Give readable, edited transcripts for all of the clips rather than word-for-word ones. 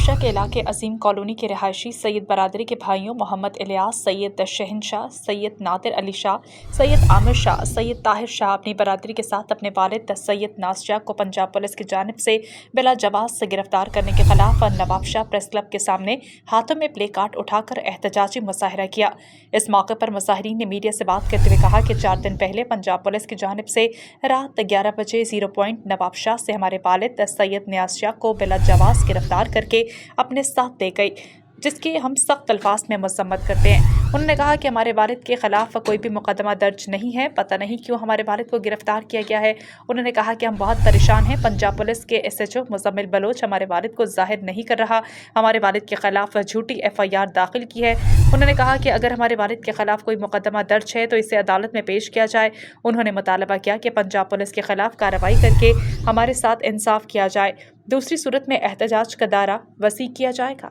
नवाबशाह के इलाके अजीम कॉलोनी के रिहायशी सैयद बरादरी के भाइयों मोहम्मद इलियास, सैयद शहनशाह, सैयद नादिर अली शाह, सैयद आमिर शाह, सैयद ताहिर शाह अपनी बरादरी के साथ अपने वालिद सैयद नाज़िया को पंजाब पुलिस की जानिब से बिला जवाज़ से गिरफ्तार करने के खिलाफ नवाबशाह प्रेस क्लब के सामने हाथों में प्ले कार्ड उठाकर एहतजाजी मुजाहरा किया। इस मौके पर मुजाहिरीन ने मीडिया से बात करते हुए कहा कि 4 दिन पहले पंजाब पुलिस की जानिब से रात 11 बजे 0 पॉइंट नवाबशाह से हमारे वालिद सैयद नाज़िया को बिला जवाज़ गिरफ्तार करके अपने साथ ले गई, जिसकी हम सख्त अल्फाज में मजम्मत करते हैं। उन्होंने कहा कि हमारे वालिद के खिलाफ कोई भी मुकदमा दर्ज नहीं है, पता नहीं क्यों हमारे वालिद को गिरफ्तार किया गया है। उन्होंने कहा कि हम बहुत परेशान हैं। पंजाब पुलिस के SHO मुजम्मिल बलोच हमारे वालिद को जाहिर नहीं कर रहा, हमारे वालिद के खिलाफ झूठी FIR दाखिल की है। उन्होंने कहा कि अगर हमारे वालिद के खिलाफ कोई मुकदमा दर्ज है तो इसे अदालत में पेश किया जाए। उन्होंने मुतालबा किया कि पंजाब पुलिस के खिलाफ कार्रवाई करके हमारे साथ इंसाफ किया जाए, दूसरी सूरत में एहतजाज का दायरा वसी किया जाएगा।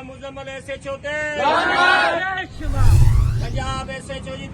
मुजम्मिल SHO पंजाब SHO जी